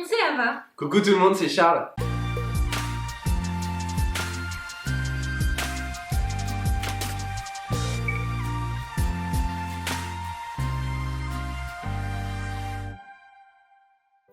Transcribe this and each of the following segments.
monde, c'est Ava. Coucou tout le monde, c'est Charles.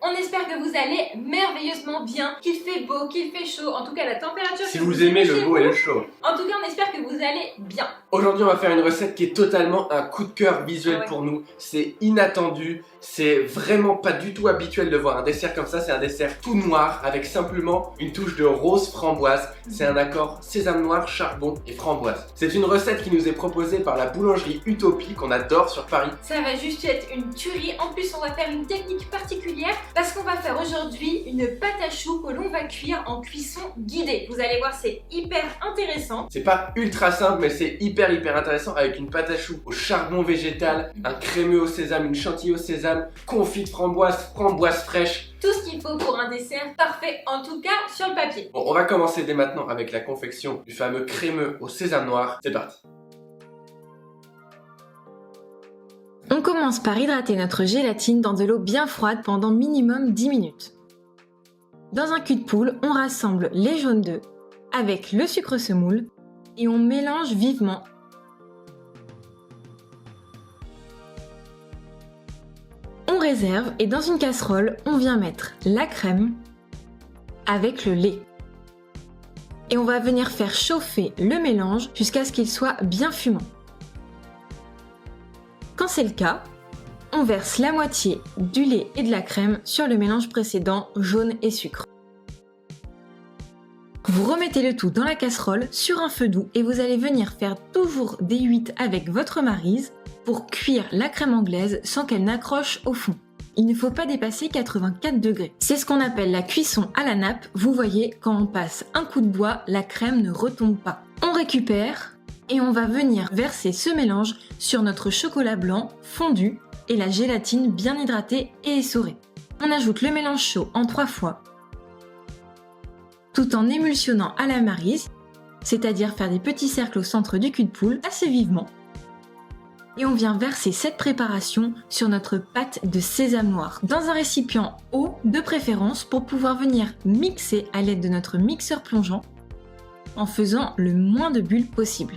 On espère que vous allez merveilleusement bien, qu'il fait beau, qu'il fait chaud, en tout cas la température Si que vous aimez le beau et le chaud. En tout cas, on espère que vous allez bien. Aujourd'hui, on va faire une recette qui est totalement un coup de cœur visuel pour nous. C'est inattendu, c'est vraiment pas du tout habituel de voir un dessert comme ça. C'est un dessert tout noir avec simplement une touche de rose framboise. C'est un accord sésame noir, charbon et framboise. C'est une recette qui nous est proposée par la boulangerie Utopie qu'on adore sur Paris. Ça va juste être une tuerie. En plus, on va faire une technique particulière parce qu'on va faire aujourd'hui une pâte à choux que l'on va cuire en cuisson guidée. Vous allez voir, c'est hyper intéressant. C'est pas ultra simple, mais c'est hyper intéressant avec une pâte à choux au charbon végétal, un crémeux au sésame, une chantilly au sésame, confit de framboise, framboise fraîche. Tout ce qu'il faut pour un dessert parfait, en tout cas sur le papier. Bon, on va commencer dès maintenant avec la confection du fameux crémeux au sésame noir. C'est parti. On commence par hydrater notre gélatine dans de l'eau bien froide pendant minimum 10 minutes. Dans un cul de poule, on rassemble les jaunes d'œufs avec le sucre semoule et on mélange vivement. On réserve et dans une casserole, on vient mettre la crème avec le lait. Et on va venir faire chauffer le mélange jusqu'à ce qu'il soit bien fumant. Quand c'est le cas, on verse la moitié du lait et de la crème sur le mélange précédent, jaune et sucre. Vous remettez le tout dans la casserole sur un feu doux et vous allez venir faire toujours des huîtres avec votre maryse pour cuire la crème anglaise sans qu'elle n'accroche au fond. Il ne faut pas dépasser 84 degrés. C'est ce qu'on appelle la cuisson à la nappe. Vous voyez, quand on passe un coup de bois, la crème ne retombe pas. On récupère et on va venir verser ce mélange sur notre chocolat blanc fondu et la gélatine bien hydratée et essorée. On ajoute le mélange chaud en 3 fois, tout en émulsionnant à la maryse, c'est-à-dire faire des petits cercles au centre du cul de poule assez vivement. Et on vient verser cette préparation sur notre pâte de sésame noir dans un récipient haut de préférence pour pouvoir venir mixer à l'aide de notre mixeur plongeant en faisant le moins de bulles possible.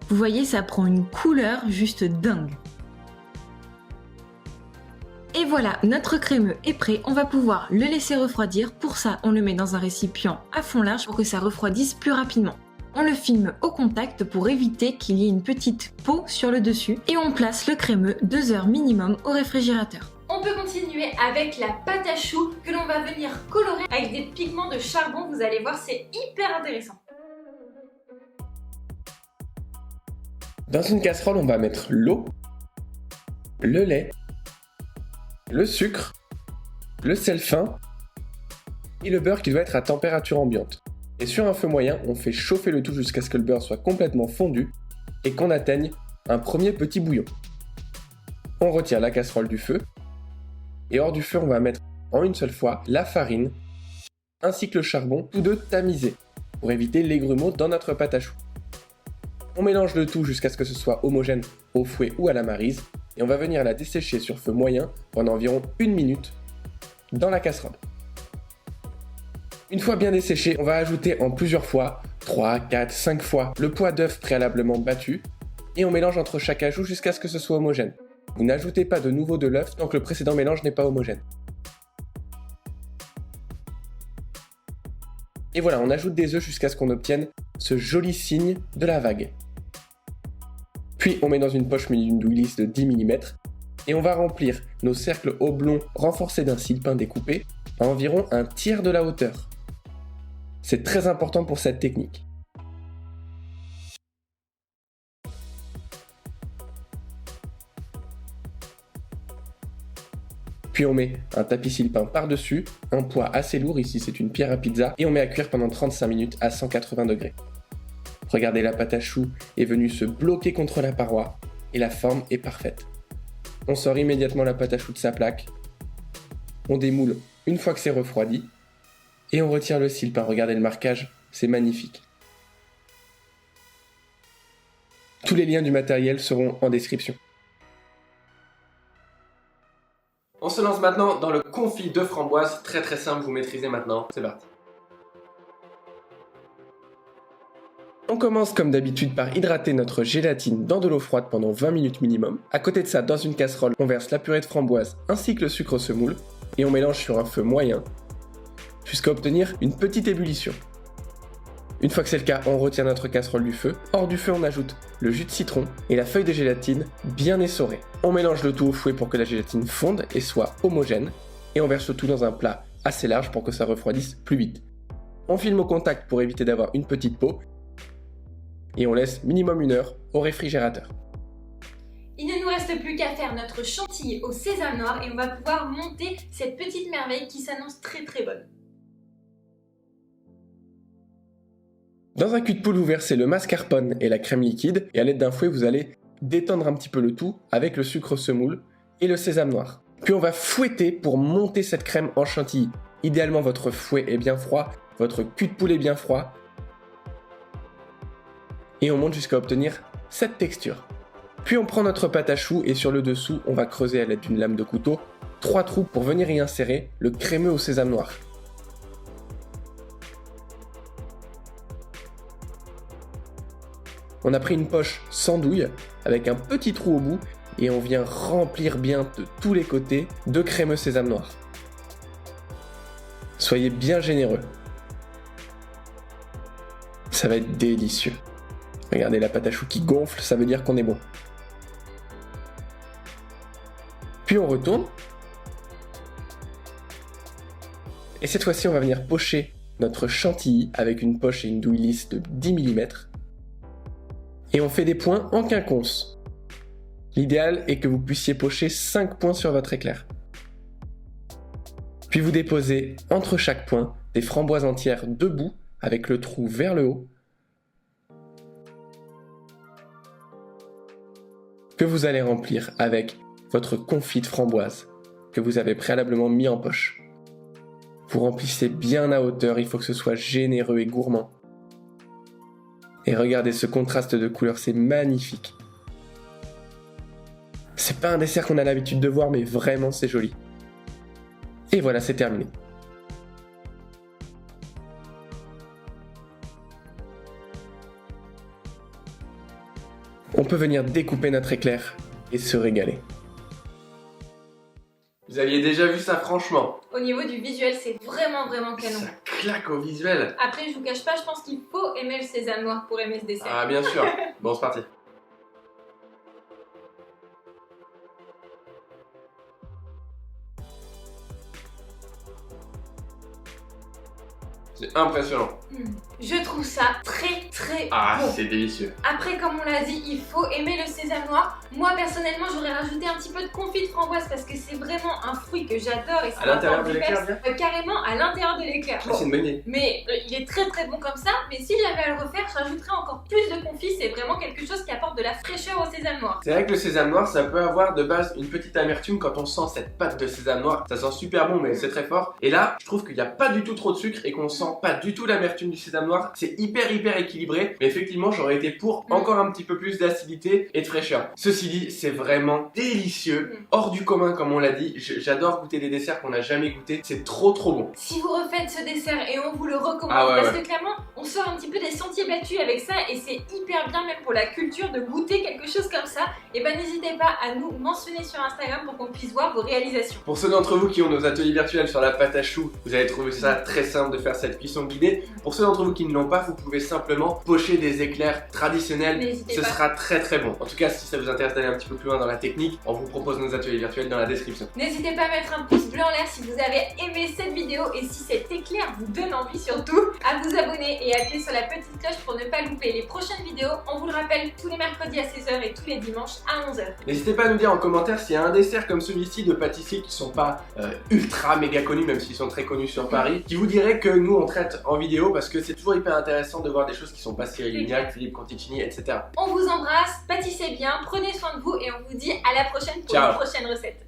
Vous voyez, ça prend une couleur juste dingue. Et voilà, notre crémeux est prêt, on va pouvoir le laisser refroidir. Pour ça, on le met dans un récipient à fond large pour que ça refroidisse plus rapidement. On le filme au contact pour éviter qu'il y ait une petite peau sur le dessus. Et on place le crémeux 2 heures minimum au réfrigérateur. On peut continuer avec la pâte à choux que l'on va venir colorer avec des pigments de charbon. Vous allez voir, c'est hyper intéressant. Dans une casserole, on va mettre l'eau, le lait, le sucre, le sel fin et le beurre qui doit être à température ambiante. Et sur un feu moyen, on fait chauffer le tout jusqu'à ce que le beurre soit complètement fondu et qu'on atteigne un premier petit bouillon. On retire la casserole du feu et hors du feu, on va mettre en une seule fois la farine ainsi que le charbon, tous deux tamisés pour éviter les grumeaux dans notre pâte à choux. On mélange le tout jusqu'à ce que ce soit homogène au fouet ou à la maryse et on va venir la dessécher sur feu moyen pendant environ 1 minute dans la casserole. Une fois bien desséché, on va ajouter en plusieurs fois, 3, 4, 5 fois, le poids d'œuf préalablement battu et on mélange entre chaque ajout jusqu'à ce que ce soit homogène. Vous n'ajoutez pas de nouveau de l'œuf tant que le précédent mélange n'est pas homogène. Et voilà, on ajoute des œufs jusqu'à ce qu'on obtienne ce joli signe de la vague. Puis on met dans une poche munie d'une douille lisse de 10 mm et on va remplir nos cercles oblongs renforcés d'un sile-pain découpé à environ un tiers de la hauteur. C'est très important pour cette technique. Puis on met un tapis sile-pain par-dessus, un poids assez lourd, ici c'est une pierre à pizza, et on met à cuire pendant 35 minutes à 180 degrés. Regardez, la pâte à choux est venue se bloquer contre la paroi et la forme est parfaite. On sort immédiatement la pâte à choux de sa plaque, on démoule une fois que c'est refroidi et on retire le sile-pain. Regardez le marquage, c'est magnifique. Tous les liens du matériel seront en description. On se lance maintenant dans le confit de framboise. Très très simple, vous maîtrisez maintenant. C'est parti. On commence comme d'habitude par hydrater notre gélatine dans de l'eau froide pendant 20 minutes minimum. À côté de ça, dans une casserole, on verse la purée de framboise ainsi que le sucre semoule et on mélange sur un feu moyen jusqu'à obtenir une petite ébullition. Une fois que c'est le cas, on retire notre casserole du feu. Hors du feu, on ajoute le jus de citron et la feuille de gélatine bien essorée. On mélange le tout au fouet pour que la gélatine fonde et soit homogène et on verse le tout dans un plat assez large pour que ça refroidisse plus vite. On filme au contact pour éviter d'avoir une petite peau. Et on laisse minimum 1 heure au réfrigérateur. Il ne nous reste plus qu'à faire notre chantilly au sésame noir et on va pouvoir monter cette petite merveille qui s'annonce très très bonne. Dans un cul de poule, vous versez le mascarpone et la crème liquide et à l'aide d'un fouet, vous allez détendre un petit peu le tout avec le sucre semoule et le sésame noir. Puis on va fouetter pour monter cette crème en chantilly. Idéalement, votre fouet est bien froid, votre cul de poule est bien froid. Et on monte jusqu'à obtenir cette texture. Puis on prend notre pâte à choux et sur le dessous, on va creuser à l'aide d'une lame de couteau 3 trous pour venir y insérer le crémeux au sésame noir. On a pris une poche sans douille avec un petit trou au bout et on vient remplir bien de tous les côtés de crémeux sésame noir. Soyez bien généreux. Ça va être délicieux. Regardez la pâte à choux qui gonfle, ça veut dire qu'on est bon. Puis on retourne. Et cette fois-ci, on va venir pocher notre chantilly avec une poche et une douille lisse de 10 mm. Et on fait des points en quinconce. L'idéal est que vous puissiez pocher 5 points sur votre éclair. Puis vous déposez entre chaque point des framboises entières debout avec le trou vers le haut. Que vous allez remplir avec votre confit de framboise que vous avez préalablement mis en poche. Vous remplissez bien à hauteur, il faut que ce soit généreux et gourmand. Et regardez ce contraste de couleurs, c'est magnifique. C'est pas un dessert qu'on a l'habitude de voir, mais vraiment c'est joli. Et voilà, c'est terminé. On peut venir découper notre éclair et se régaler. Vous aviez déjà vu ça franchement? Au niveau du visuel, c'est vraiment canon. Ça claque au visuel. Après, je vous cache pas, je pense qu'il faut aimer le sésame noir pour aimer ce dessert. Ah bien sûr. Bon, c'est parti. C'est impressionnant. Je trouve ça très bon. C'est délicieux. Après, comme on l'a dit, il faut aimer le sésame noir. Moi, personnellement, j'aurais rajouté un petit peu de confit de framboise parce que c'est vraiment un fruit que j'adore. Et à l'intérieur de l'éclair, bien carrément à l'intérieur de l'éclair. Bon. C'est une bonne idée. Mais il est très bon comme ça. Mais si j'avais à le refaire, je rajouterais encore plus de confit. C'est vraiment quelque chose qui apporte de la fraîcheur au sésame noir. C'est vrai que le sésame noir, ça peut avoir de base une petite amertume quand on sent cette pâte de sésame noir. Ça sent super bon, mais c'est très fort. Et là, je trouve qu'il n'y a pas du tout trop de sucre et qu'on sent pas du tout l'amertume du sésame noir. C'est hyper équilibré. Mais effectivement, j'aurais été pour encore un petit peu plus d'acidité et de fraîcheur. Ceci dit, c'est vraiment délicieux. Hors du commun, comme on l'a dit. J'adore goûter des desserts qu'on n'a jamais goûté. C'est trop bon. Si vous refaites ce dessert et on vous le recommande, parce que clairement, on sort un petit peu des sentiers battus avec ça et c'est hyper bien même pour la culture de goûter quelque chose comme ça. Et ben n'hésitez pas à nous mentionner sur Instagram pour qu'on puisse voir vos réalisations. Pour ceux d'entre vous qui ont nos ateliers virtuels sur la pâte à choux, vous allez trouver ça très simple de faire cette cuisson guidée. Pour ceux d'entre vous qui ne l'ont pas, vous pouvez simplement pocher des éclairs traditionnels. Ce sera très bon. En tout cas, si ça vous intéresse d'aller un petit peu plus loin dans la technique, on vous propose nos ateliers virtuels dans la description. N'hésitez pas à mettre un pouce bleu en l'air si vous avez aimé cette vidéo et si cet éclair vous donne envie surtout à vous abonner et à appuyer sur la petite cloche pour ne pas louper les prochaines vidéos. On vous le rappelle, tous les mercredis à 16h et tous les dimanches à 11h. N'hésitez pas à nous dire en commentaire s'il y a un dessert comme celui-ci de pâtissiers qui sont pas ultra méga connus, même s'ils sont très connus sur Paris, qui vous dirait que nous on traite en vidéo parce que c'est toujours hyper intéressant de voir des choses qui sont pas Cyril Lignac, Philippe Conticini, etc. On vous embrasse, pâtissez bien, prenez soin de vous et on vous dit à la prochaine pour une prochaine recette.